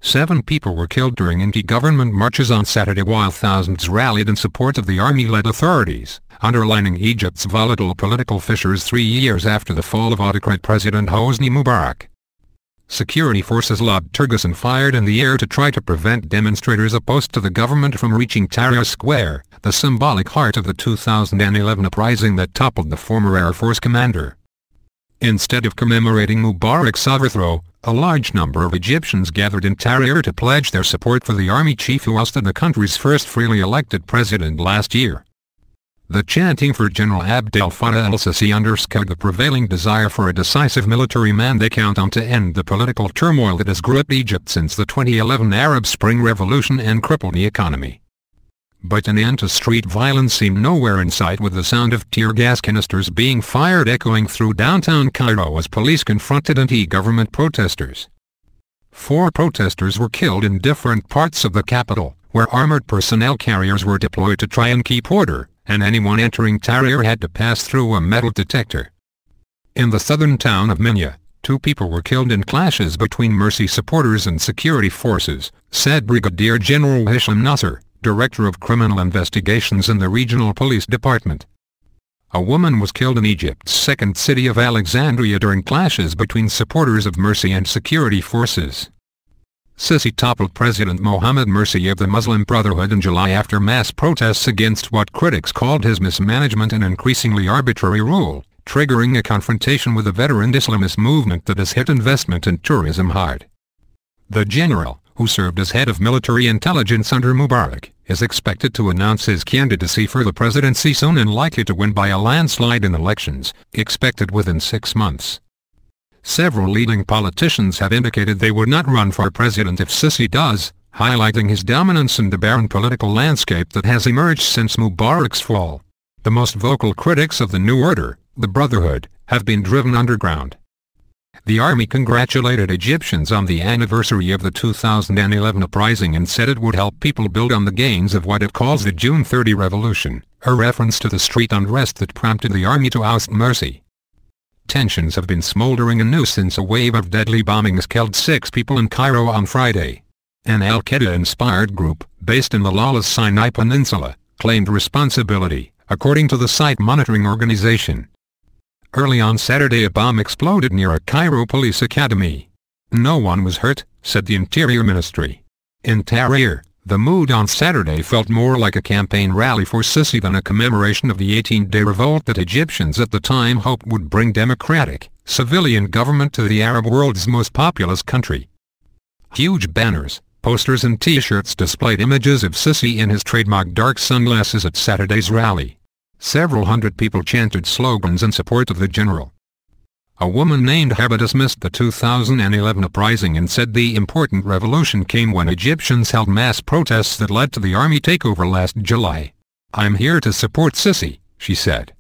7 people were killed during anti-government marches on Saturday while thousands rallied in support of the army-led authorities, underlining Egypt's volatile political fissures 3 years after the fall of autocrat President Hosni Mubarak. Security forces lobbed tear-gas and fired in the air to try to prevent demonstrators opposed to the government from reaching Tahrir Square, the symbolic heart of the 2011 uprising that toppled the former Air Force commander. Instead of commemorating Mubarak's overthrow, a large number of Egyptians gathered in Tahrir to pledge their support for the army chief who ousted the country's first freely elected president last year. The chanting for General Abdel Fattah el-Sisi underscored the prevailing desire for a decisive military man they count on to end the political turmoil that has gripped Egypt since the 2011 Arab Spring Revolution and crippled the economy. But an end to street violence seemed nowhere in sight, with the sound of tear gas canisters being fired echoing through downtown Cairo as police confronted anti-government protesters. 4 protesters were killed in different parts of the capital, where armored personnel carriers were deployed to try and keep order, and anyone entering Tahrir had to pass through a metal detector. In the southern town of Minya, 2 people were killed in clashes between Morsi supporters and security forces, said Brigadier General Hisham Nasser, Director of Criminal Investigations in the Regional Police Department. A woman was killed in Egypt's second city of Alexandria during clashes between supporters of Morsi and security forces. Sisi toppled President Mohammed Morsi of the Muslim Brotherhood in July after mass protests against what critics called his mismanagement and increasingly arbitrary rule, triggering a confrontation with a veteran Islamist movement that has hit investment in tourism hard. The general, who served as head of military intelligence under Mubarak, is expected to announce his candidacy for the presidency soon and likely to win by a landslide in elections, expected within 6 months. Several leading politicians have indicated they would not run for president if Sisi does, highlighting his dominance in the barren political landscape that has emerged since Mubarak's fall. The most vocal critics of the new order, the Brotherhood, have been driven underground. The army congratulated Egyptians on the anniversary of the 2011 uprising and said it would help people build on the gains of what it calls the June 30 revolution, a reference to the street unrest that prompted the army to oust Morsi. Tensions have been smoldering anew since a wave of deadly bombings killed 6 people in Cairo on Friday. An al-Qaeda-inspired group, based in the lawless Sinai Peninsula, claimed responsibility, according to the site monitoring organization. Early on Saturday a bomb exploded near a Cairo police academy. No one was hurt, said the Interior Ministry. In Tahrir, the mood on Saturday felt more like a campaign rally for Sisi than a commemoration of the 18-day revolt that Egyptians at the time hoped would bring democratic, civilian government to the Arab world's most populous country. Huge banners, posters and T-shirts displayed images of Sisi in his trademark dark sunglasses at Saturday's rally. Several hundred people chanted slogans in support of the general. A woman named Heba dismissed the 2011 uprising and said the important revolution came when Egyptians held mass protests that led to the army takeover last July. "I'm here to support Sisi," she said.